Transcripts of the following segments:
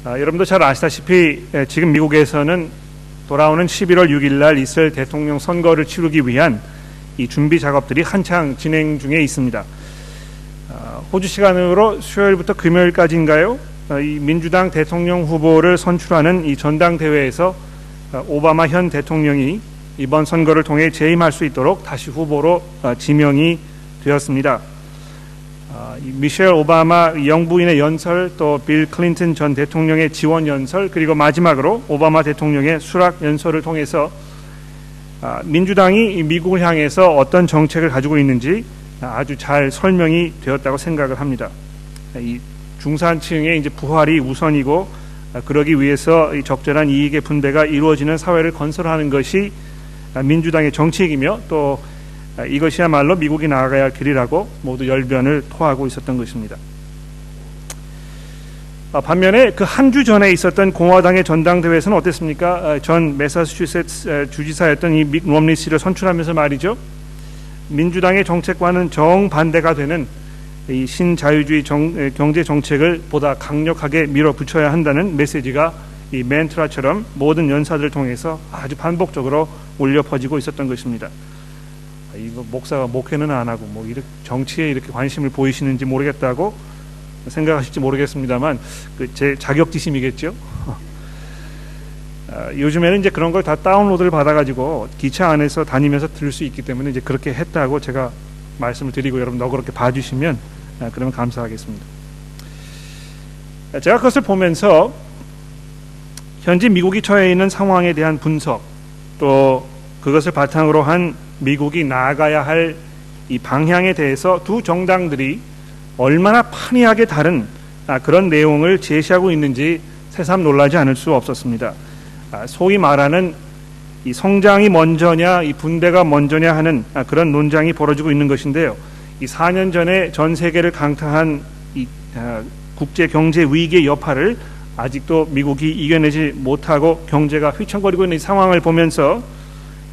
여러분도 잘 아시다시피 지금 미국에서는 돌아오는 11월 6일 날 있을 대통령 선거를 치르기 위한 이 준비 작업들이 한창 진행 중에 있습니다. 호주 시간으로 수요일부터 금요일까지인가요? 이 민주당 대통령 후보를 선출하는 이 전당대회에서 오바마 현 대통령이 이번 선거를 통해 재임할 수 있도록 다시 후보로 지명이 되었습니다. 미셸 오바마 영부인의 연설, 또 빌 클린턴 전 대통령의 지원 연설, 그리고 마지막으로 오바마 대통령의 수락 연설을 통해서 민주당이 미국을 향해서 어떤 정책을 가지고 있는지 아주 잘 설명이 되었다고 생각을 합니다. 이 중산층의 이제 부활이 우선이고, 그러기 위해서 이 적절한 이익의 분배가 이루어지는 사회를 건설하는 것이 민주당의 정책이며, 또 이것이야말로 미국이 나아가야 할 길이라고 모두 열변을 토하고 있었던 것입니다. 반면에 그 한 주 전에 있었던 공화당의 전당대회에서는 어땠습니까? 전 매사추세츠 주지사였던 이 믹 롬니 씨를 선출하면서 말이죠, 민주당의 정책과는 정반대가 되는 이 신자유주의 경제 정책을 보다 강력하게 밀어붙여야 한다는 메시지가 이 멘트라처럼 모든 연사들을 통해서 아주 반복적으로 울려 퍼지고 있었던 것입니다. 이거 목사가 목회는 안 하고 뭐 이렇게 정치에 이렇게 관심을 보이시는지 모르겠다고 생각하실지 모르겠습니다만, 제 자격지심이겠죠. 요즘에는 이제 그런 걸 다 다운로드를 받아가지고 기차 안에서 다니면서 들을 수 있기 때문에 이제 그렇게 했다고 제가 말씀을 드리고, 여러분 너그럽게 봐주시면 그러면 감사하겠습니다. 제가 그것을 보면서 현재 미국이 처해 있는 상황에 대한 분석, 또 그것을 바탕으로 한 미국이 나아가야 할 이 방향에 대해서 두 정당들이 얼마나 판이하게 다른 그런 내용을 제시하고 있는지 새삼 놀라지 않을 수 없었습니다. 소위 말하는 이 성장이 먼저냐, 이 분배가 먼저냐 하는 그런 논쟁이 벌어지고 있는 것인데요. 이 4년 전에 전 세계를 강타한 이 국제 경제 위기의 여파를 아직도 미국이 이겨내지 못하고 경제가 휘청거리고 있는 이 상황을 보면서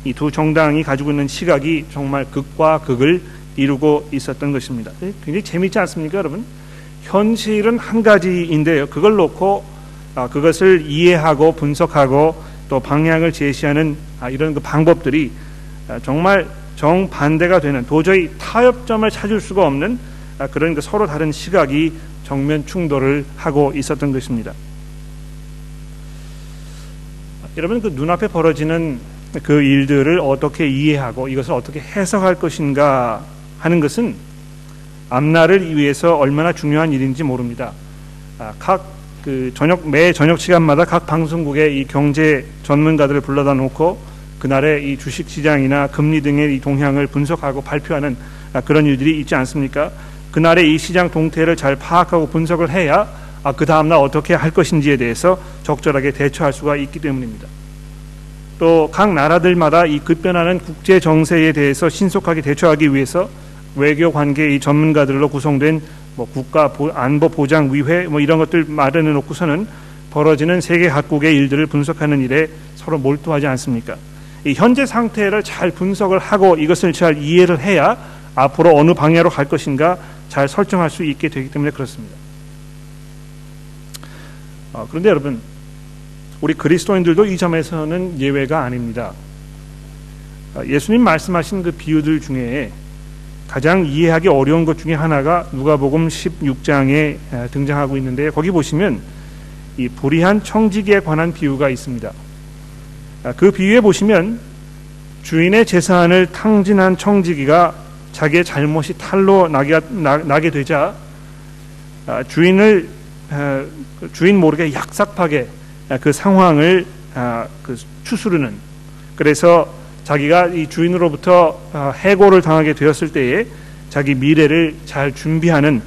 이 두 정당이 가지고 있는 시각이 정말 극과 극을 이루고 있었던 것입니다. 굉장히 재미있지 않습니까, 여러분? 현실은 한 가지인데요, 그걸 놓고 그것을 이해하고 분석하고 또 방향을 제시하는 이런 그 방법들이 정말 정반대가 되는, 도저히 타협점을 찾을 수가 없는 그런 그 서로 다른 시각이 정면 충돌을 하고 있었던 것입니다. 여러분, 그 눈앞에 벌어지는 그 일들을 어떻게 이해하고 이것을 어떻게 해석할 것인가 하는 것은 앞날을 위해서 얼마나 중요한 일인지 모릅니다. 매 저녁 시간마다 각 방송국의 이 경제 전문가들을 불러다 놓고 그날의 이 주식 시장이나 금리 등의 이 동향을 분석하고 발표하는 그런 일들이 있지 않습니까? 그날의 이 시장 동태를 잘 파악하고 분석을 해야 그 다음날 어떻게 할 것인지에 대해서 적절하게 대처할 수가 있기 때문입니다. 또 각 나라들마다 이 급변하는 국제 정세에 대해서 신속하게 대처하기 위해서 외교 관계 이 전문가들로 구성된 국가 안보 보장 위회 이런 것들 마련해 놓고서는 벌어지는 세계 각국의 일들을 분석하는 일에 서로 몰두하지 않습니까? 이 현재 상태를 잘 분석을 하고 이것을 잘 이해를 해야 앞으로 어느 방향으로 갈 것인가 잘 설정할 수 있게 되기 때문에 그렇습니다. 그런데 여러분, 우리 그리스도인들도 이 점에서는 예외가 아닙니다. 예수님 말씀하신 그 비유들 중에 가장 이해하기 어려운 것 중에 하나가 누가복음 16장에 등장하고 있는데, 거기 보시면 이 불의한 청지기에 관한 비유가 있습니다. 그 비유에 보시면 주인의 재산을 탕진한 청지기가 자기의 잘못이 탈로 나게 되자 주인 모르게 약삭하게 그 상황을 추스르는, 그래서 자기가 이 주인으로부터 해고를 당하게 되었을 때에 자기 미래를 잘 준비하는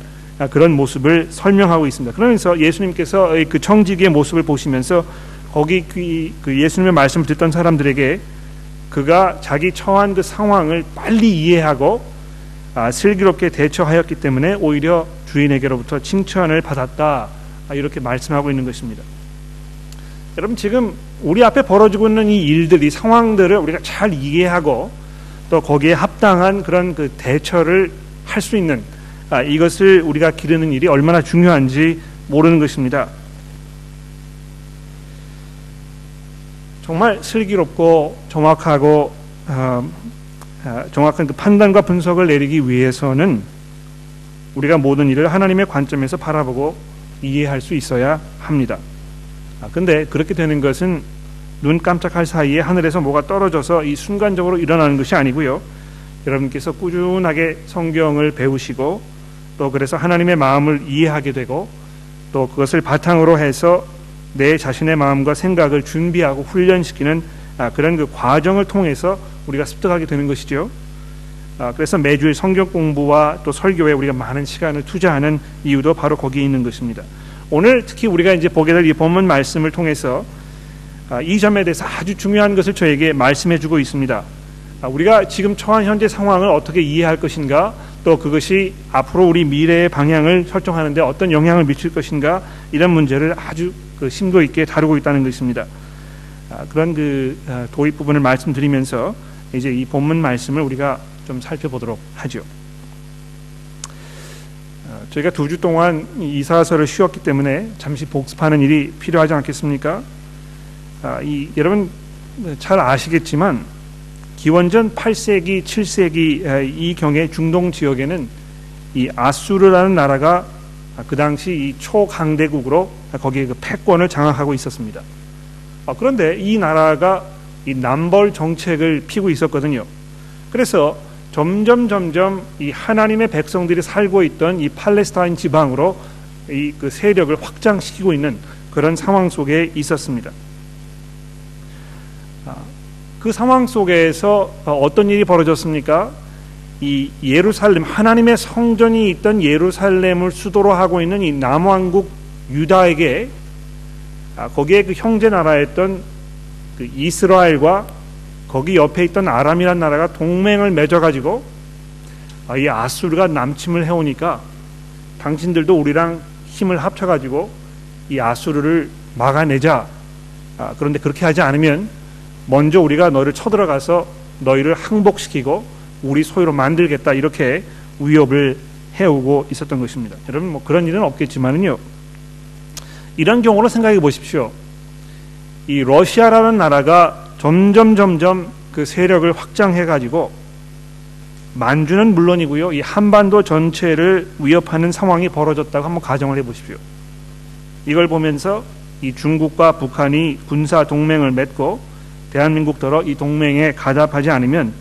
그런 모습을 설명하고 있습니다. 그러면서 예수님께서 그 청지기의 모습을 보시면서 거기 그 예수님의 말씀을 듣던 사람들에게 그가 자기 처한 그 상황을 빨리 이해하고 슬기롭게 대처하였기 때문에 오히려 주인에게로부터 칭찬을 받았다, 이렇게 말씀하고 있는 것입니다. 여러분, 지금 우리 앞에 벌어지고 있는 이 일들, 이 상황들을 우리가 잘 이해하고 또 거기에 합당한 그런 그 대처를 할 수 있는 이것을 우리가 기르는 일이 얼마나 중요한지 모르는 것입니다. 정말 슬기롭고 정확하고 정확한 그 판단과 분석을 내리기 위해서는 우리가 모든 일을 하나님의 관점에서 바라보고 이해할 수 있어야 합니다. 근데 그렇게 되는 것은 눈 깜짝할 사이에 하늘에서 뭐가 떨어져서 이 순간적으로 일어나는 것이 아니고요. 여러분께서 꾸준하게 성경을 배우시고 또 그래서 하나님의 마음을 이해하게 되고 또 그것을 바탕으로 해서 내 자신의 마음과 생각을 준비하고 훈련시키는 그런 그 과정을 통해서 우리가 습득하게 되는 것이죠. 그래서 매주일 성경 공부와 또 설교에 우리가 많은 시간을 투자하는 이유도 바로 거기에 있는 것입니다. 오늘 특히 우리가 이제 보게 될 이 본문 말씀을 통해서 이 점에 대해서 아주 중요한 것을 저에게 말씀해 주고 있습니다. 우리가 지금 처한 현재 상황을 어떻게 이해할 것인가, 또 그것이 앞으로 우리 미래의 방향을 설정하는 데 어떤 영향을 미칠 것인가, 이런 문제를 아주 그 심도 있게 다루고 있다는 것입니다. 그런 그 도입 부분을 말씀드리면서 이제 이 본문 말씀을 우리가 좀 살펴보도록 하죠. 저희가 2주 동안 이사서를 쉬었기 때문에 잠시 복습하는 일이 필요하지 않겠습니까? 여러분 잘 아시겠지만 기원전 8세기, 7세기 이 경의 중동 지역에는 이 아수르라는 나라가 그 당시 이 초강대국으로 거기에 그 패권을 장악하고 있었습니다. 그런데 이 나라가 이 남벌 정책을 피고 있었거든요. 그래서 점점 이 하나님의 백성들이 살고 있던 이 팔레스타인 지방으로 이 그 세력을 확장시키고 있는 그런 상황 속에 있었습니다. 그 상황 속에서 어떤 일이 벌어졌습니까? 이 예루살렘, 하나님의 성전이 있던 예루살렘을 수도로 하고 있는 이 남왕국 유다에게 거기에 그 형제 나라였던 그 이스라엘과 거기 옆에 있던 아람이라는 나라가 동맹을 맺어가지고 이 아수르가 남침을 해오니까 당신들도 우리랑 힘을 합쳐가지고 이 아수르를 막아내자. 그런데 그렇게 하지 않으면 먼저 우리가 너를 쳐들어가서 너희를 항복시키고 우리 소유로 만들겠다, 이렇게 위협을 해오고 있었던 것입니다. 여러분 뭐 그런 일은 없겠지만은요, 이런 경우로 생각해 보십시오. 이 러시아라는 나라가 점점 그 세력을 확장해 가지고 만주는 물론이고요, 이 한반도 전체를 위협하는 상황이 벌어졌다고 한번 가정을 해 보십시오. 이걸 보면서 이 중국과 북한이 군사 동맹을 맺고 대한민국더러 이 동맹에 가담하지 않으면,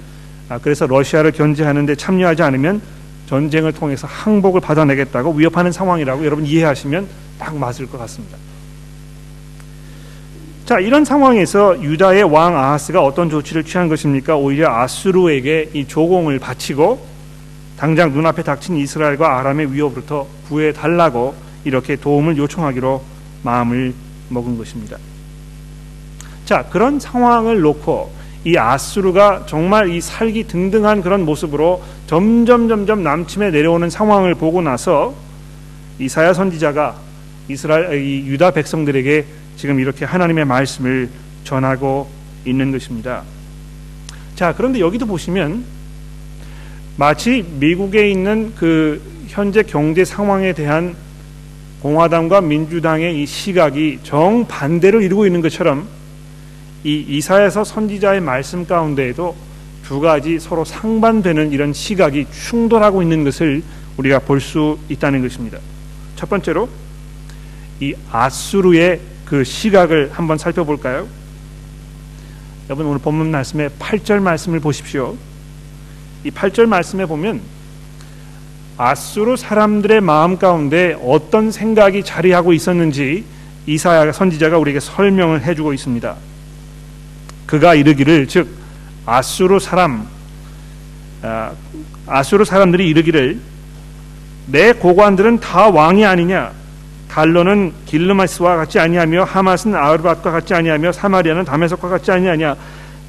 그래서 러시아를 견제하는 데 참여하지 않으면 전쟁을 통해서 항복을 받아내겠다고 위협하는 상황이라고 여러분 이해하시면 딱 맞을 것 같습니다. 자, 이런 상황에서 유다의 왕 아하스가 어떤 조치를 취한 것입니까? 오히려 아수르에게 이 조공을 바치고 당장 눈앞에 닥친 이스라엘과 아람의 위협으로부터 구해달라고 이렇게 도움을 요청하기로 마음을 먹은 것입니다. 자, 그런 상황을 놓고 이 아수르가 정말 이 살기 등등한 그런 모습으로 점점 남침해 내려오는 상황을 보고 나서 이사야 선지자가 이 유다 백성들에게 지금 이렇게 하나님의 말씀을 전하고 있는 것입니다. 자, 그런데 여기도 보시면 마치 미국에 있는 그 현재 경제 상황에 대한 공화당과 민주당의 이 시각이 정반대를 이루고 있는 것처럼 이 이사야서 선지자의 말씀 가운데에도 두 가지 서로 상반되는 이런 시각이 충돌하고 있는 것을 우리가 볼 수 있다는 것입니다. 첫 번째로 이 아수르의 그 시각을 한번 살펴볼까요? 여러분 오늘 본문 말씀의 8절 말씀을 보십시오. 이 8절 말씀에 보면 아수르 사람들의 마음 가운데 어떤 생각이 자리하고 있었는지 이사야 선지자가 우리에게 설명을 해주고 있습니다. 그가 이르기를, 즉 아수르 사람들이 이르기를, 내 고관들은 다 왕이 아니냐? 달로는 길르마스와 같지 아니하며 하맛은 아르밧과 같지 아니하며 사마리아는 다메섹과 같지 아니하냐?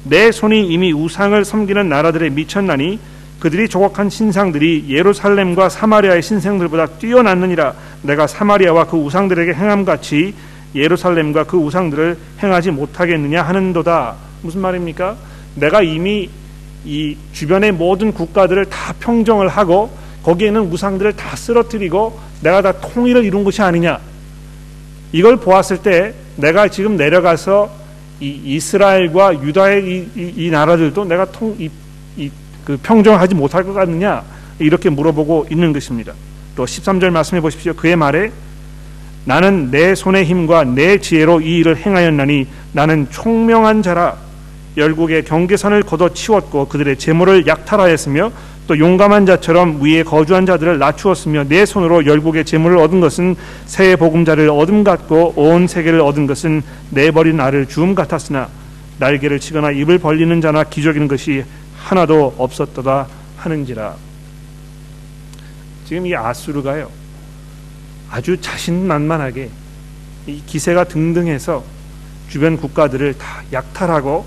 내 손이 이미 우상을 섬기는 나라들에 미쳤나니 그들이 조각한 신상들이 예루살렘과 사마리아의 신상들보다 뛰어났느니라. 내가 사마리아와 그 우상들에게 행함같이 예루살렘과 그 우상들을 행하지 못하겠느냐 하는도다. 무슨 말입니까? 내가 이미 이 주변의 모든 국가들을 다 평정을 하고 거기에는 우상들을 다 쓰러뜨리고 내가 다 통일을 이룬 것이 아니냐. 이걸 보았을 때 내가 지금 내려가서 이 이스라엘과 유다의 이 나라들도 내가 그 평정하지 못할 것 같느냐 이렇게 물어보고 있는 것입니다. 또 13절 말씀해 보십시오. 그의 말에 나는 내 손의 힘과 내 지혜로 이 일을 행하였나니 나는 총명한 자라. 열국의 경계선을 걷어치웠고 그들의 재물을 약탈하였으며 또 용감한 자처럼 위에 거주한 자들을 낮추었으며 내 손으로 열국의 재물을 얻은 것은 새 복음자를 얻음 같고 온 세계를 얻은 것은 내버린 알을 주음 같았으나 날개를 치거나 입을 벌리는 자나 기적이는 것이 하나도 없었도다 하는지라. 지금 이 아수르가요 아주 자신만만하게 이 기세가 등등해서 주변 국가들을 다 약탈하고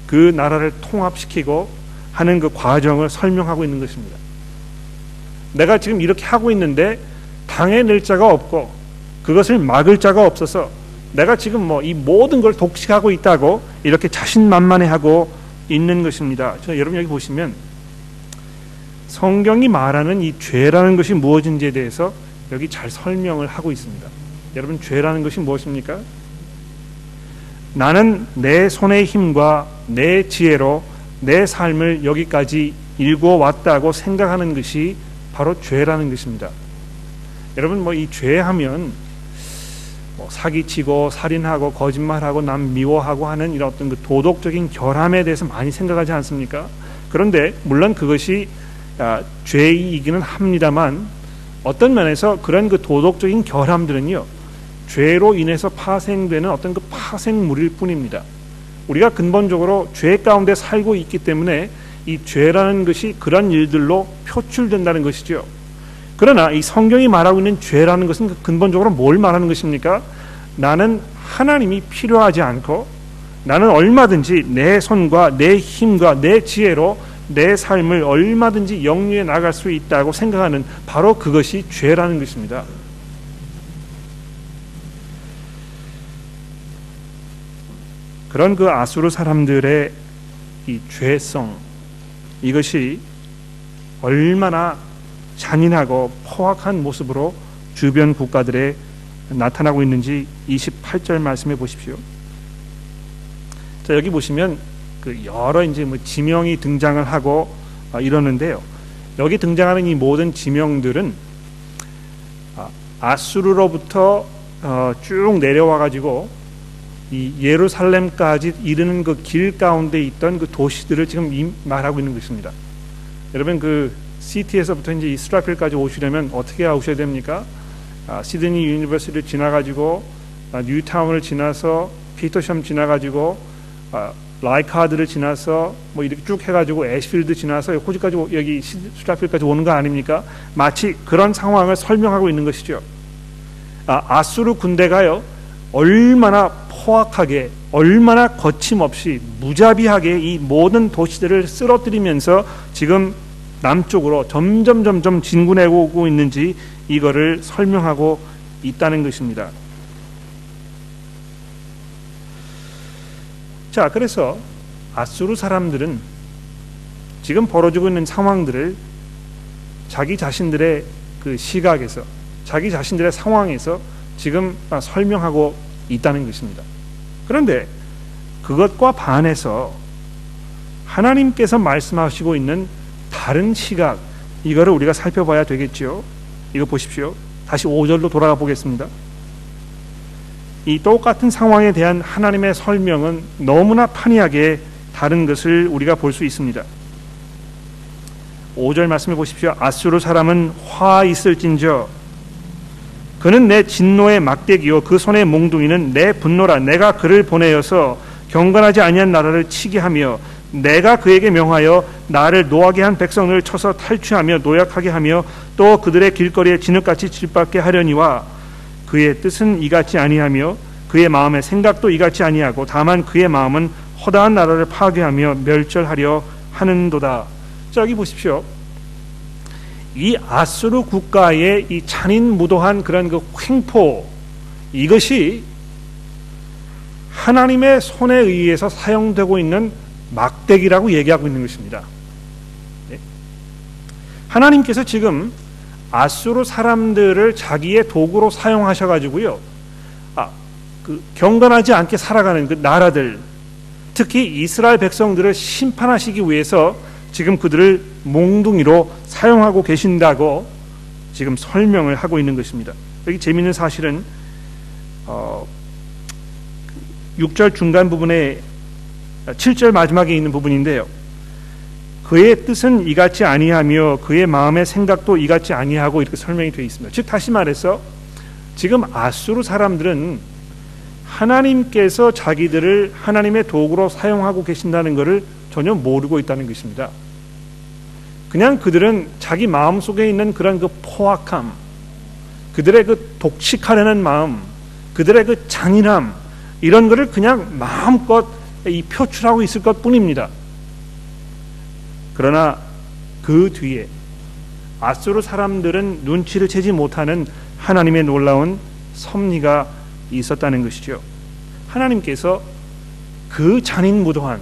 그 나라를 통합시키고 하는 그 과정을 설명하고 있는 것입니다. 내가 지금 이렇게 하고 있는데 당해낼 자가 없고 그것을 막을 자가 없어서 내가 지금 뭐 이 모든 걸 독식하고 있다고 이렇게 자신만만해하고 있는 것입니다. 여러분 여기 보시면 성경이 말하는 이 죄라는 것이 무엇인지에 대해서 여기 잘 설명을 하고 있습니다. 여러분 죄라는 것이 무엇입니까? 나는 내 손의 힘과 내 지혜로 내 삶을 여기까지 일궈왔다고 생각하는 것이 바로 죄라는 것입니다. 여러분 뭐 이 죄하면 뭐 사기치고 살인하고 거짓말하고 남 미워하고 하는 이런 어떤 그 도덕적인 결함에 대해서 많이 생각하지 않습니까? 그런데 물론 그것이 죄이기는 합니다만 어떤 면에서 그런 그 도덕적인 결함들은요 죄로 인해서 파생되는 어떤 그 파생물일 뿐입니다. 우리가 근본적으로 죄 가운데 살고 있기 때문에 이 죄라는 것이 그런 일들로 표출된다는 것이죠. 그러나 이 성경이 말하고 있는 죄라는 것은 근본적으로 뭘 말하는 것입니까? 나는 하나님이 필요하지 않고 나는 얼마든지 내 손과 내 힘과 내 지혜로 내 삶을 얼마든지 영위해 나갈 수 있다고 생각하는 바로 그것이 죄라는 것입니다. 그런 그 아수르 사람들의 이 죄성, 이것이 얼마나 잔인하고 포악한 모습으로 주변 국가들에 나타나고 있는지 28절 말씀해 보십시오. 자, 여기 보시면 그 여러 이제 뭐 지명이 등장을 하고 이러는데요. 여기 등장하는 이 모든 지명들은 아수르로부터 쭉 내려와 가지고 이 예루살렘까지 이르는 그 길 가운데 있던 그 도시들을 지금 말하고 있는 것입니다. 여러분 그 시티에서부터 이제 이스라엘까지 오시려면 어떻게 오셔야 됩니까? 시드니 유니버시티를 지나가지고 뉴타운을 지나서 피터섬 지나가지고 라이카드를 지나서 뭐 이렇게 쭉 해가지고 애쉬필드 지나서 호주까지 여기 이스라엘까지 오는 거 아닙니까? 마치 그런 상황을 설명하고 있는 것이죠. 아수르 군대가요 얼마나 포악하게 얼마나 거침없이 무자비하게 이 모든 도시들을 쓰러뜨리면서 지금 남쪽으로 점점 진군해 오고 있는지 이거를 설명하고 있다는 것입니다. 자, 그래서 아수르 사람들은 지금 벌어지고 있는 상황들을 자기 자신들의 그 시각에서 자기 자신들의 상황에서 지금 설명하고 있다는 것입니다. 그런데 그것과 반해서 하나님께서 말씀하시고 있는 다른 시각, 이거를 우리가 살펴봐야 되겠죠. 이거 보십시오. 다시 5절로 돌아가 보겠습니다. 이 똑같은 상황에 대한 하나님의 설명은 너무나 판이하게 다른 것을 우리가 볼 수 있습니다. 5절 말씀해 보십시오. 아수르 사람은 화 있을진저 그는 내 진노의 막대기요 그 손의 몽둥이는 내 분노라. 내가 그를 보내어서 경건하지 아니한 나라를 치게 하며 내가 그에게 명하여 나를 노하게 한 백성을 쳐서 탈취하며 노약하게 하며 또 그들의 길거리에 진흙같이 짓밟게 하려니와 그의 뜻은 이같이 아니하며 그의 마음의 생각도 이같이 아니하고 다만 그의 마음은 허다한 나라를 파괴하며 멸절하려 하는도다. 자, 여기 보십시오. 이 아수르 국가의 이 잔인무도한 그런 그 횡포, 이것이 하나님의 손에 의해서 사용되고 있는 막대기라고 얘기하고 있는 것입니다. 하나님께서 지금 아수르 사람들을 자기의 도구로 사용하셔가지고요, 그 경건하지 않게 살아가는 그 나라들, 특히 이스라엘 백성들을 심판하시기 위해서 지금 그들을 몽둥이로 사용하고 계신다고 지금 설명을 하고 있는 것입니다. 여기 재미있는 사실은 6절 중간 부분에 7절 마지막에 있는 부분인데요. 그의 뜻은 이같이 아니하며 그의 마음의 생각도 이같이 아니하고 이렇게 설명이 되어 있습니다. 즉 다시 말해서 지금 아수르 사람들은 하나님께서 자기들을 하나님의 도구로 사용하고 계신다는 것을 전혀 모르고 있다는 것입니다. 그냥 그들은 자기 마음속에 있는 그런 그 포악함, 그들의 그 독식하려는 마음, 그들의 그 잔인함, 이런 것을 그냥 마음껏 표출하고 있을 것 뿐입니다. 그러나 그 뒤에 아수르 사람들은 눈치를 채지 못하는 하나님의 놀라운 섭리가 있었다는 것이죠. 하나님께서 그 잔인무도한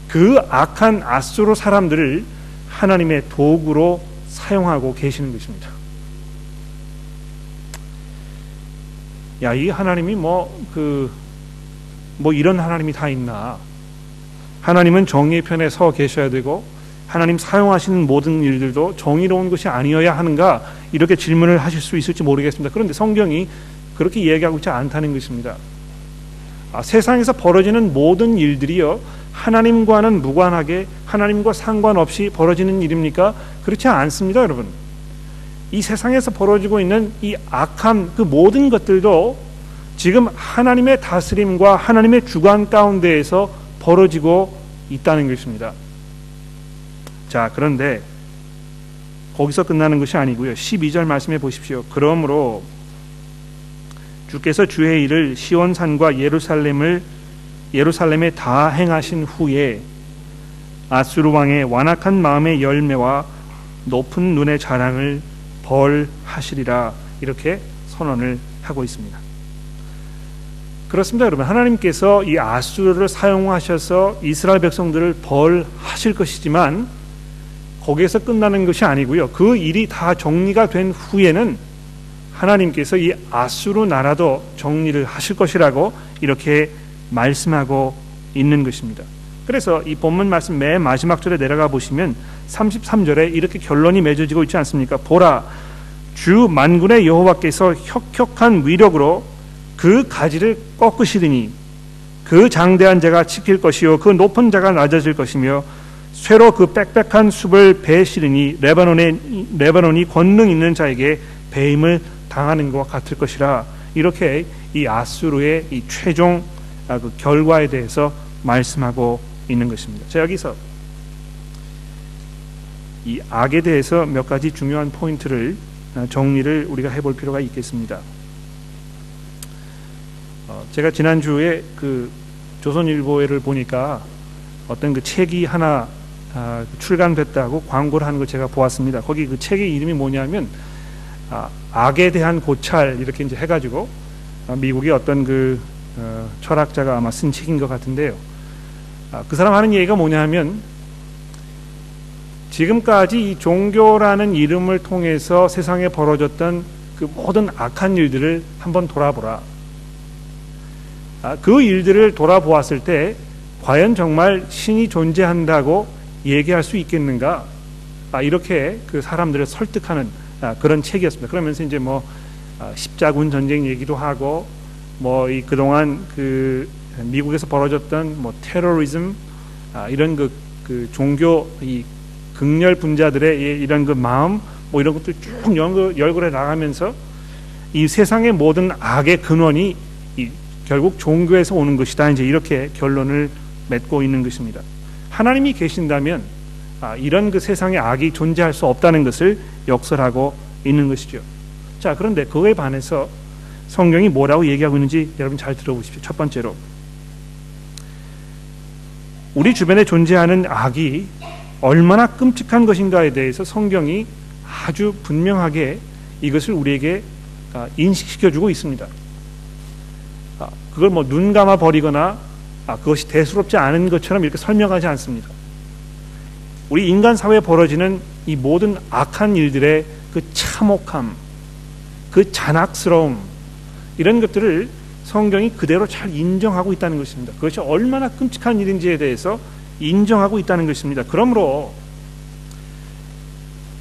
그 악한 아수르 사람들을 하나님의 도구로 사용하고 계시는 것입니다. 야, 이 하나님이 이런 하나님이 다 있나? 하나님은 정의의 편에 서 계셔야 되고 하나님 사용하시는 모든 일들도 정의로운 것이 아니어야 하는가? 이렇게 질문을 하실 수 있을지 모르겠습니다. 그런데 성경이 그렇게 이야기하고 있지 않다는 것입니다. 세상에서 벌어지는 모든 일들이요, 하나님과는 무관하게 하나님과 상관없이 벌어지는 일입니까? 그렇지 않습니다, 여러분. 이 세상에서 벌어지고 있는 이 악한 그 모든 것들도 지금 하나님의 다스림과 하나님의 주관 가운데에서 벌어지고 있다는 것입니다. 자, 그런데 거기서 끝나는 것이 아니고요. 12절 말씀해 보십시오. 그러므로 주께서 주의 일을 시온산과 예루살렘에 다 행하신 후에 아수르 왕의 완악한 마음의 열매와 높은 눈의 자랑을 벌하시리라, 이렇게 선언을 하고 있습니다. 그렇습니다, 여러분. 하나님께서 이 아수르를 사용하셔서 이스라엘 백성들을 벌하실 것이지만 거기에서 끝나는 것이 아니고요. 그 일이 다 정리가 된 후에는 하나님께서 이 아수르 나라도 정리를 하실 것이라고 이렇게 말씀하고 있는 것입니다. 그래서 이 본문 말씀 맨 마지막 절에 내려가 보시면 33절에 이렇게 결론이 맺어지고 있지 않습니까? 보라, 주 만군의 여호와께서 혁혁한 위력으로 그 가지를 꺾으시리니 그 장대한 자가 지킬 것이요 그 높은 자가 낮아질 것이며 쇠로 그 빽빽한 숲을 베시리니 레바논이 권능 있는 자에게 배임을 당하는 것과 같을 것이라. 이렇게 이 아수르의 이 최종 그 결과에 대해서 말씀하고 있는 것입니다. 자, 여기서 이 악에 대해서 몇 가지 중요한 포인트를 정리를 우리가 해볼 필요가 있겠습니다. 제가 지난주에 그 조선일보를 보니까 어떤 그 책이 하나 출간됐다고 광고를 하는 걸 제가 보았습니다. 거기 그 책의 이름이 뭐냐면 악에 대한 고찰, 이렇게 이제 해가지고 미국의 어떤 그 철학자가 아마 쓴 책인 것 같은데요. 그 사람 하는 얘기가 뭐냐면 지금까지 이 종교라는 이름을 통해서 세상에 벌어졌던 그 모든 악한 일들을 한번 돌아보라. 그 일들을 돌아보았을 때 과연 정말 신이 존재한다고 얘기할 수 있겠는가? 이렇게 그 사람들을 설득하는 그런 책이었습니다. 그러면서 이제 십자군 전쟁 얘기도 하고 이 그동안 그 미국에서 벌어졌던 테러리즘, 이런 그 종교 이 극렬 분자들의 이런 그 마음, 이런 것들 쭉 열거해 나가면서 이 세상의 모든 악의 근원이 결국 종교에서 오는 것이다, 이제 이렇게 결론을 맺고 있는 것입니다. 하나님이 계신다면 이런 그 세상의 악이 존재할 수 없다는 것을 역설하고 있는 것이죠. 자, 그런데 그거에 반해서 성경이 뭐라고 얘기하고 있는지 여러분 잘 들어보십시오. 첫 번째로, 우리 주변에 존재하는 악이 얼마나 끔찍한 것인가에 대해서 성경이 아주 분명하게 이것을 우리에게 인식시켜주고 있습니다. 그걸 눈 감아 버리거나 그것이 대수롭지 않은 것처럼 이렇게 설명하지 않습니다. 우리 인간 사회에 벌어지는 이 모든 악한 일들의 그 참혹함, 그 잔악스러움, 이런 것들을 성경이 그대로 잘 인정하고 있다는 것입니다. 그것이 얼마나 끔찍한 일인지에 대해서 인정하고 있다는 것입니다. 그러므로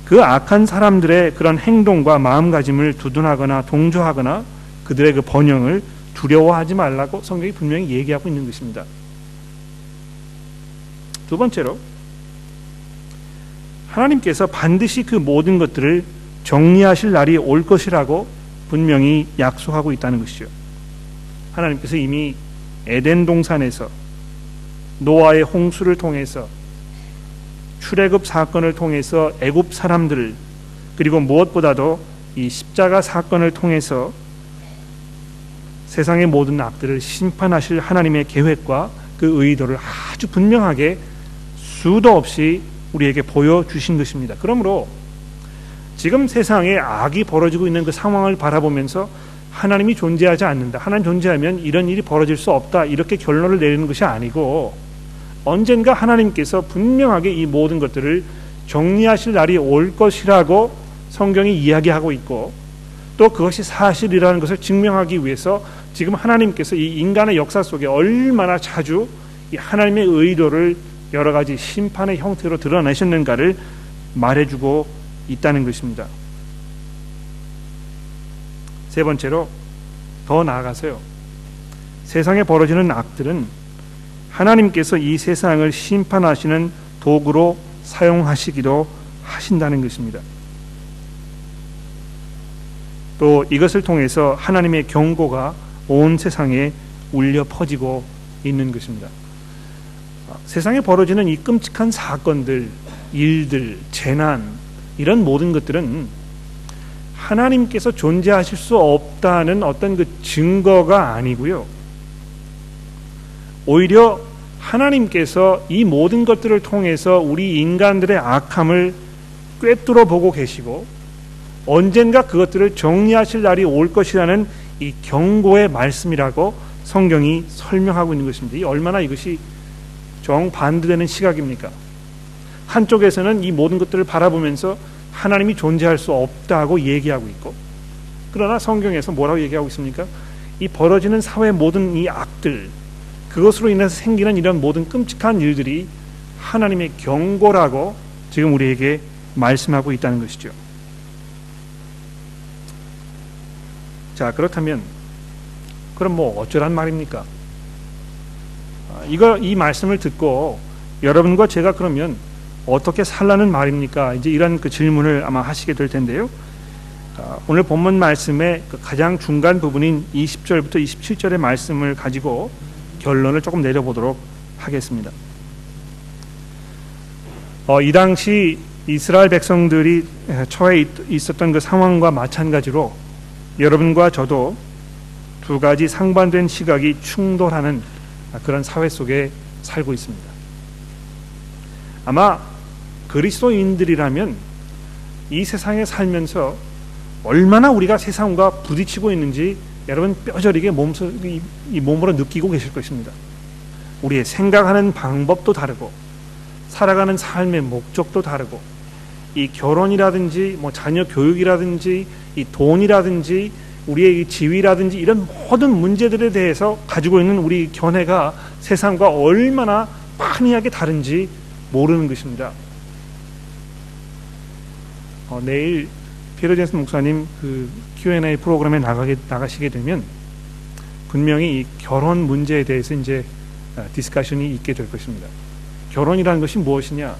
그 악한 사람들의 그런 행동과 마음가짐을 두둔하거나 동조하거나 그들의 그 번영을 두려워하지 말라고 성경이 분명히 얘기하고 있는 것입니다. 두 번째로, 하나님께서 반드시 그 모든 것들을 정리하실 날이 올 것이라고 분명히 약속하고 있다는 것이죠. 하나님께서 이미 에덴 동산에서 노아의 홍수를 통해서 출애굽 사건을 통해서 애굽 사람들을, 그리고 무엇보다도 이 십자가 사건을 통해서 세상의 모든 악들을 심판하실 하나님의 계획과 그 의도를 아주 분명하게 수도 없이 우리에게 보여주신 것입니다. 그러므로 지금 세상에 악이 벌어지고 있는 그 상황을 바라보면서 하나님이 존재하지 않는다, 하나님 존재하면 이런 일이 벌어질 수 없다, 이렇게 결론을 내리는 것이 아니고 언젠가 하나님께서 분명하게 이 모든 것들을 정리하실 날이 올 것이라고 성경이 이야기하고 있고, 또 그것이 사실이라는 것을 증명하기 위해서 지금 하나님께서 이 인간의 역사 속에 얼마나 자주 이 하나님의 의도를 여러 가지 심판의 형태로 드러내셨는가를 말해주고 있다는 것입니다. 세 번째로, 더 나아가서요, 세상에 벌어지는 악들은 하나님께서 이 세상을 심판하시는 도구로 사용하시기도 하신다는 것입니다. 또 이것을 통해서 하나님의 경고가 온 세상에 울려 퍼지고 있는 것입니다. 세상에 벌어지는 이 끔찍한 사건들, 일들, 재난, 이런 모든 것들은 하나님께서 존재하실 수 없다는 어떤 그 증거가 아니고요, 오히려 하나님께서 이 모든 것들을 통해서 우리 인간들의 악함을 꿰뚫어 보고 계시고 언젠가 그것들을 정리하실 날이 올 것이라는 이 경고의 말씀이라고 성경이 설명하고 있는 것입니다. 이 얼마나 이것이 정반대되는 시각입니까? 한쪽에서는 이 모든 것들을 바라보면서 하나님이 존재할 수 없다고 얘기하고 있고, 그러나 성경에서 뭐라고 얘기하고 있습니까? 이 벌어지는 사회의 모든 이 악들, 그것으로 인해서 생기는 이런 모든 끔찍한 일들이 하나님의 경고라고 지금 우리에게 말씀하고 있다는 것이죠. 자, 그렇다면 그럼 뭐 어쩌란 말입니까? 이 말씀을 듣고 여러분과 제가 그러면 어떻게 살라는 말입니까? 이제 이런 그 질문을 아마 하시게 될 텐데요. 오늘 본문 말씀의 그 가장 중간 부분인 20절부터 27절의 말씀을 가지고 결론을 조금 내려보도록 하겠습니다. 이 당시 이스라엘 백성들이 처해 있었던 그 상황과 마찬가지로 여러분과 저도 두 가지 상반된 시각이 충돌하는 그런 사회 속에 살고 있습니다. 아마 그리스도인들이라면 이 세상에 살면서 얼마나 우리가 세상과 부딪히고 있는지 여러분 뼈저리게 몸으로 느끼고 계실 것입니다. 우리의 생각하는 방법도 다르고 살아가는 삶의 목적도 다르고, 이 결혼이라든지 뭐 자녀 교육이라든지 이 돈이라든지 우리의 이 지위라든지 이런 모든 문제들에 대해서 가지고 있는 우리 견해가 세상과 얼마나 판이하게 다른지 모르는 것입니다. 내일 피에르 젠슨 목사님 그 Q&A 프로그램에 나가시게 되면 분명히 이 결혼 문제에 대해서 이제 디스커션이 있게 될 것입니다. 결혼이라는 것이 무엇이냐,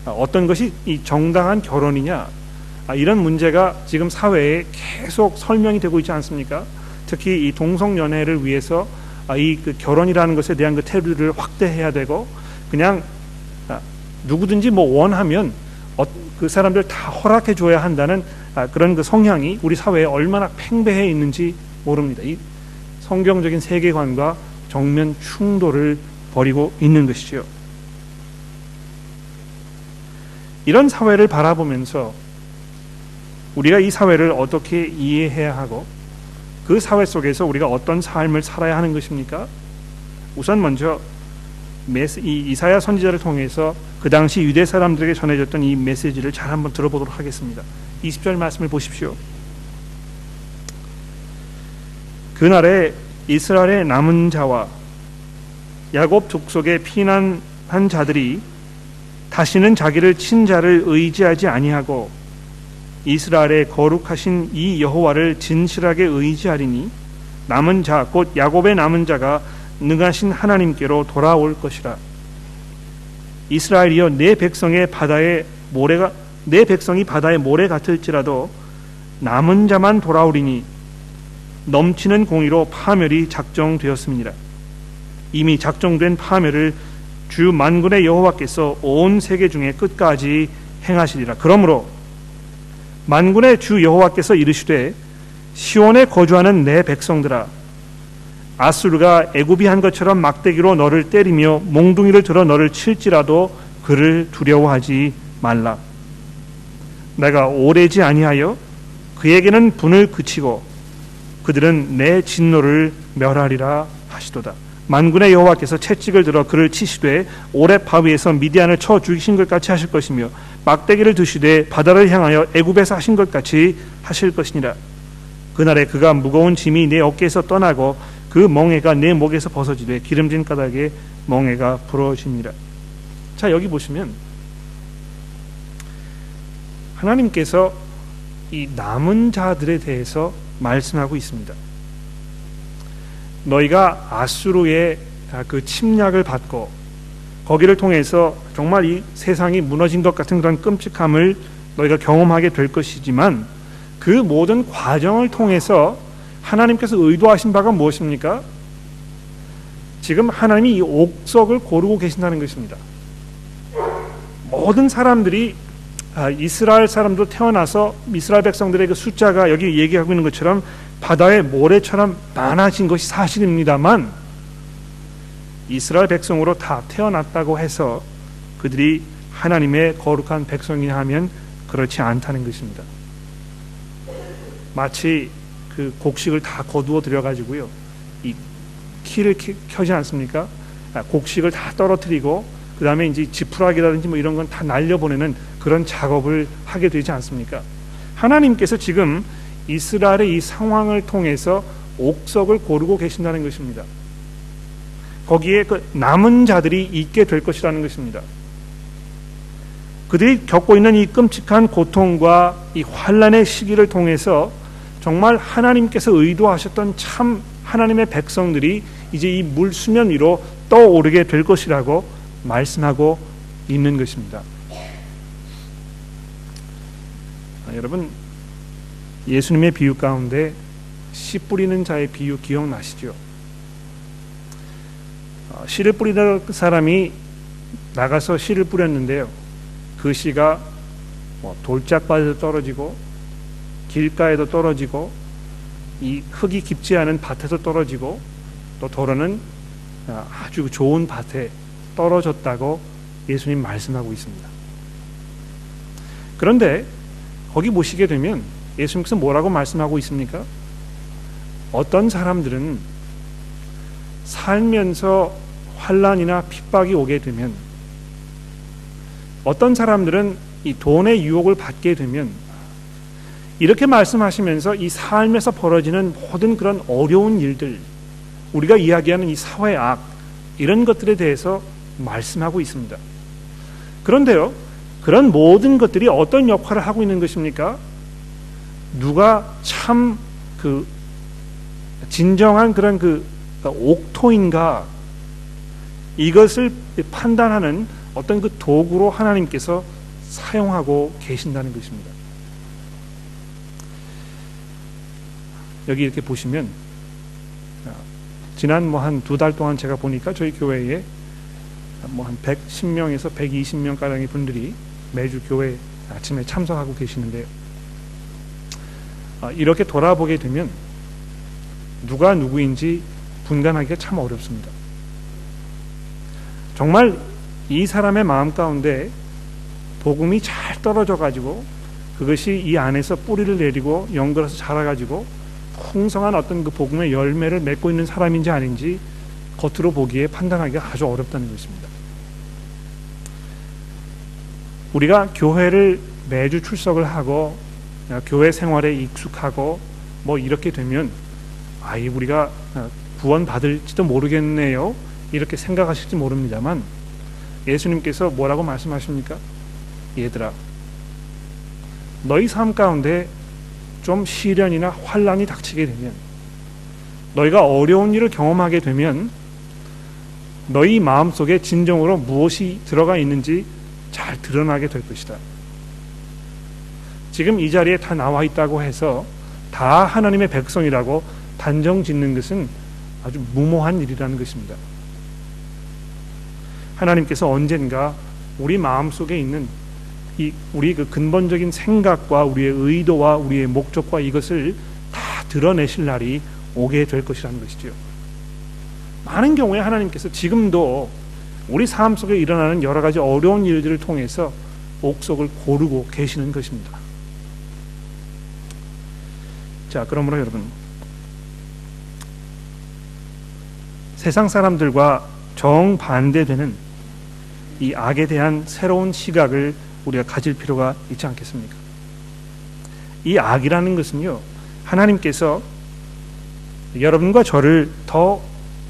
어떤 것이 이 정당한 결혼이냐, 이런 문제가 지금 사회에 계속 설명이 되고 있지 않습니까? 특히 이 동성연애를 위해서 이 그 결혼이라는 것에 대한 그 테두리를 확대해야 되고, 그냥 누구든지 뭐 원하면 그 사람들 다 벌하게 줘야 한다는 그런 그 성향이 우리 사회에 얼마나 팽배해 있는지 모릅니다. 이 성경적인 세계관과 정면 충돌을 벌이고 있는 것이지요. 이런 사회를 바라보면서 우리가 이 사회를 어떻게 이해해야 하고 그 사회 속에서 우리가 어떤 삶을 살아야 하는 것입니까? 우선 먼저 이사야 선지자를 통해서 그 당시 유대 사람들에게 전해졌던 이 메시지를 잘 한번 들어보도록 하겠습니다. 20절 말씀을 보십시오. 그날에 이스라엘의 남은 자와 야곱 족속에 피난한 자들이 다시는 자기를 친 자를 의지하지 아니하고 이스라엘의 거룩하신 이 여호와를 진실하게 의지하리니 남은 자 곧 야곱의 남은 자가 능하신 하나님께로 돌아올 것이라. 이스라엘이여 내 백성이 바다의 모래 같을지라도 남은 자만 돌아오리니 넘치는 공의로 파멸이 작정되었습니다. 이미 작정된 파멸을 주 만군의 여호와께서 온 세계 중에 끝까지 행하시리라. 그러므로 만군의 주 여호와께서 이르시되 시온에 거주하는 내 백성들아, 아수르가 애굽이 한 것처럼 막대기로 너를 때리며 몽둥이를 들어 너를 칠지라도 그를 두려워하지 말라. 내가 오래지 아니하여 그에게는 분을 그치고 그들은 내 진노를 멸하리라 하시도다. 만군의 여호와께서 채찍을 들어 그를 치시되 오렙 바위에서 미디안을 쳐 죽이신 것 같이 하실 것이며 막대기를 드시되 바다를 향하여 애굽에서 하신 것 같이 하실 것이니라. 그날에 그가 무거운 짐이 내 어깨에서 떠나고 그 멍에가 내 목에서 벗어지되 기름진 까닭에 멍에가 부러지니라. 자, 여기 보시면 하나님께서 이 남은 자들에 대해서 말씀하고 있습니다. 너희가 아수르의 그 침략을 받고 거기를 통해서 정말 이 세상이 무너진 것 같은 그런 끔찍함을 너희가 경험하게 될 것이지만 그 모든 과정을 통해서 하나님께서 의도하신 바가 무엇입니까? 지금 하나님이 이 옥석을 고르고 계신다는 것입니다. 모든 사람들이 이스라엘 사람도 태어나서 이스라엘 백성들의 그 숫자가 여기 얘기하고 있는 것처럼 바다의 모래처럼 많아진 것이 사실입니다만 이스라엘 백성으로 다 태어났다고 해서 그들이 하나님의 거룩한 백성이냐 하면 그렇지 않다는 것입니다. 마치 그 곡식을 다 거두어 들여가지고요, 이 키를 켜지 않습니까? 곡식을 다 떨어뜨리고 그 다음에 이제 지푸라기라든지 뭐 이런 건 다 날려보내는 그런 작업을 하게 되지 않습니까? 하나님께서 지금 이스라엘의 이 상황을 통해서 옥석을 고르고 계신다는 것입니다. 거기에 그 남은 자들이 있게 될 것이라는 것입니다. 그들이 겪고 있는 이 끔찍한 고통과 이 환난의 시기를 통해서 정말 하나님께서 의도하셨던 참 하나님의 백성들이 이제 이 물 수면 위로 떠오르게 될 것이라고 말씀하고 있는 것입니다. 여러분, 예수님의 비유 가운데 씨 뿌리는 자의 비유 기억나시죠? 씨를 뿌리던 사람이 나가서 씨를 뿌렸는데요, 그 씨가 돌짝밭에도 떨어지고 길가에도 떨어지고 이 흙이 깊지 않은 밭에도 떨어지고 또 도로는 아주 좋은 밭에 떨어졌다고 예수님 말씀하고 있습니다. 그런데 거기 보시게 되면 예수님께서 뭐라고 말씀하고 있습니까? 어떤 사람들은 살면서 환난이나 핍박이 오게 되면, 어떤 사람들은 이 돈의 유혹을 받게 되면, 이렇게 말씀하시면서 이 삶에서 벌어지는 모든 그런 어려운 일들, 우리가 이야기하는 이 사회의 악, 이런 것들에 대해서 말씀하고 있습니다. 그런데요, 그런 모든 것들이 어떤 역할을 하고 있는 것입니까? 누가 참 그 진정한 그런 그 옥토인가, 이것을 판단하는 어떤 그 도구로 하나님께서 사용하고 계신다는 것입니다. 여기 이렇게 보시면 지난 한 2달 동안 제가 보니까 저희 교회에 한 110명에서 120명 가량의 분들이 매주 교회 아침에 참석하고 계시는데요, 이렇게 돌아보게 되면 누가 누구인지 분간하기가 참 어렵습니다. 정말 이 사람의 마음 가운데 복음이 잘 떨어져 가지고 그것이 이 안에서 뿌리를 내리고 연결해서 자라가지고 풍성한 어떤 그 복음의 열매를 맺고 있는 사람인지 아닌지 겉으로 보기에 판단하기가 아주 어렵다는 것입니다. 우리가 교회를 매주 출석을 하고 교회 생활에 익숙하고 뭐 이렇게 되면 우리가 구원받을지도 모르겠네요. 이렇게 생각하실지 모릅니다만 예수님께서 뭐라고 말씀하십니까? 얘들아, 너희 삶 가운데 좀 시련이나 환난이 닥치게 되면, 너희가 어려운 일을 경험하게 되면 너희 마음속에 진정으로 무엇이 들어가 있는지 잘 드러나게 될 것이다. 지금 이 자리에 다 나와 있다고 해서 다 하나님의 백성이라고 단정 짓는 것은 아주 무모한 일이라는 것입니다. 하나님께서 언젠가 우리 마음속에 있는 우리 그 근본적인 생각과 우리의 의도와 우리의 목적과 이것을 다 드러내실 날이 오게 될 것이라는 것이죠. 많은 경우에 하나님께서 지금도 우리 삶 속에 일어나는 여러 가지 어려운 일들을 통해서 옥석을 고르고 계시는 것입니다. 자, 그러므로 여러분, 세상 사람들과 정반대되는 이 악에 대한 새로운 시각을 우리가 가질 필요가 있지 않겠습니까? 이 악이라는 것은요, 하나님께서 여러분과 저를 더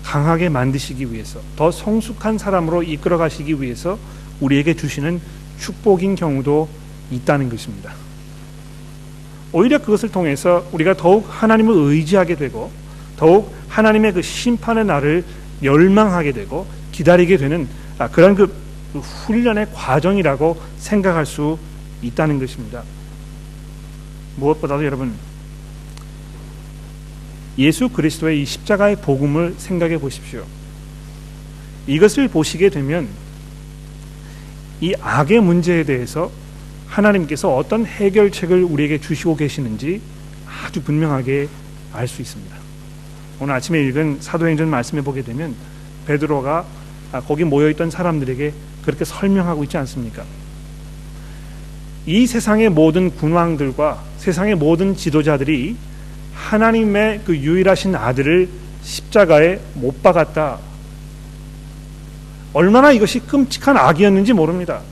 강하게 만드시기 위해서, 더 성숙한 사람으로 이끌어 가시기 위해서 우리에게 주시는 축복인 경우도 있다는 것입니다. 오히려 그것을 통해서 우리가 더욱 하나님을 의지하게 되고, 더욱 하나님의 그 심판의 날을 열망하게 되고 기다리게 되는 그런 그 훈련의 과정이라고 생각할 수 있다는 것입니다. 무엇보다도 여러분, 예수 그리스도의 이 십자가의 복음을 생각해 보십시오. 이것을 보시게 되면 이 악의 문제에 대해서 하나님께서 어떤 해결책을 우리에게 주시고 계시는지 아주 분명하게 알 수 있습니다. 오늘 아침에 읽은 사도행전 말씀해 보게 되면 베드로가 거기 모여있던 사람들에게 그렇게 설명하고 있지 않습니까? 이 세상의 모든 군왕들과 세상의 모든 지도자들이 하나님의 그 유일하신 아들을 십자가에 못 박았다. 얼마나 이것이 끔찍한 악이었는지 모릅니다.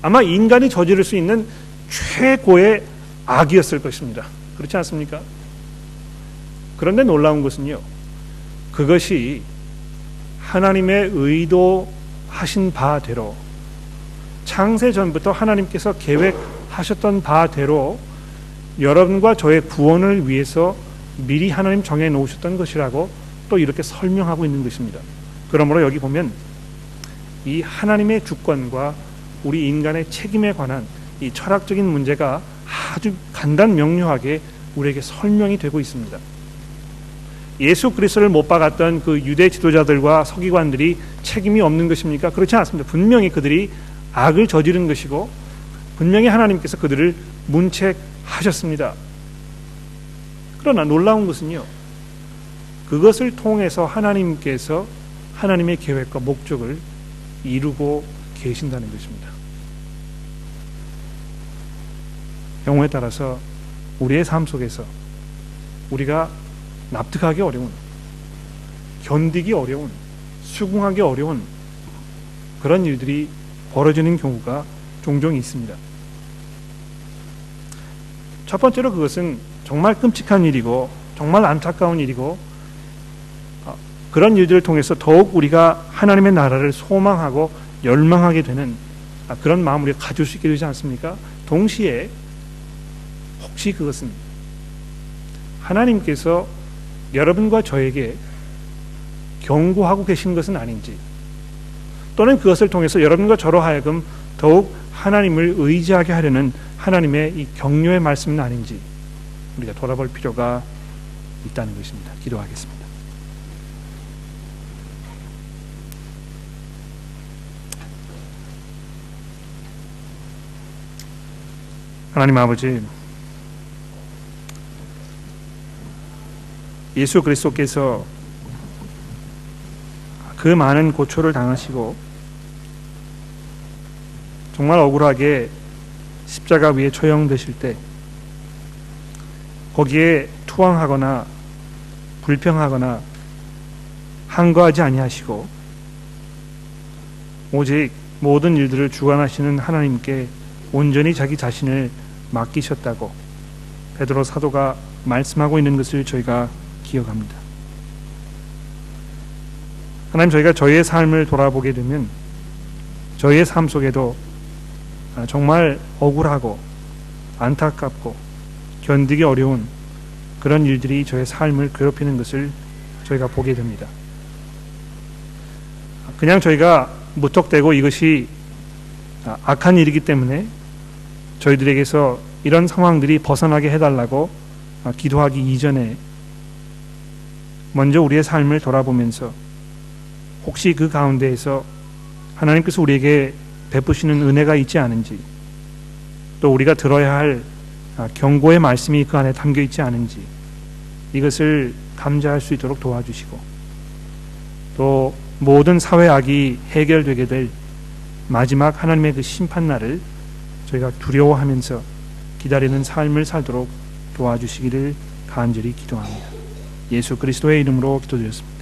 아마 인간이 저지를 수 있는 최고의 악이었을 것입니다. 그렇지 않습니까? 그런데 놀라운 것은요, 그것이 하나님의 의도하신 바대로, 창세 전부터 하나님께서 계획하셨던 바대로 여러분과 저의 구원을 위해서 미리 하나님 정해 놓으셨던 것이라고 또 이렇게 설명하고 있는 것입니다. 그러므로 여기 보면 이 하나님의 주권과 우리 인간의 책임에 관한 이 철학적인 문제가 아주 간단 명료하게 우리에게 설명이 되고 있습니다. 예수 그리스도를 못 박았던 그 유대 지도자들과 서기관들이 책임이 없는 것입니까? 그렇지 않습니다. 분명히 그들이 악을 저지른 것이고 분명히 하나님께서 그들을 문책하셨습니다. 그러나 놀라운 것은요, 그것을 통해서 하나님께서 하나님의 계획과 목적을 이루고 계신다는 것입니다. 경우에 따라서 우리의 삶 속에서 우리가 납득하기 어려운, 견디기 어려운, 수긍하기 어려운 그런 일들이 벌어지는 경우가 종종 있습니다. 첫 번째로 그것은 정말 끔찍한 일이고 정말 안타까운 일이고, 그런 일들을 통해서 더욱 우리가 하나님의 나라를 소망하고 열망하게 되는 그런 마음을 우리가 가질 수 있게 되지 않습니까? 동시에 혹시 그것은 하나님께서 여러분과 저에게 경고하고 계신 것은 아닌지, 또는 그것을 통해서 여러분과 저로 하여금 더욱 하나님을 의지하게 하려는 하나님의 이 격려의 말씀은 아닌지 우리가 돌아볼 필요가 있다는 것입니다. 기도하겠습니다. 하나님 아버지, 예수 그리스도께서 그 많은 고초를 당하시고 정말 억울하게 십자가 위에 처형되실 때 거기에 투항하거나 불평하거나 항거하지 아니하시고 오직 모든 일들을 주관하시는 하나님께 온전히 자기 자신을 맡기셨다고 베드로 사도가 말씀하고 있는 것을 저희가 기억합니다. 하나님, 저희가 저희의 삶을 돌아보게 되면 저희의 삶 속에도 정말 억울하고 안타깝고 견디기 어려운 그런 일들이 저의 삶을 괴롭히는 것을 저희가 보게 됩니다. 그냥 저희가 무턱대고 이것이 악한 일이기 때문에 저희들에게서 이런 상황들이 벗어나게 해달라고 기도하기 이전에 먼저 우리의 삶을 돌아보면서 혹시 그 가운데에서 하나님께서 우리에게 베푸시는 은혜가 있지 않은지, 또 우리가 들어야 할 경고의 말씀이 그 안에 담겨 있지 않은지 이것을 감지할 수 있도록 도와주시고, 또 모든 사회악이 해결되게 될 마지막 하나님의 그 심판날을 저희가 두려워하면서 기다리는 삶을 살도록 도와주시기를 간절히 기도합니다. 예수 그리스도의 이름으로 기도드렸습니다.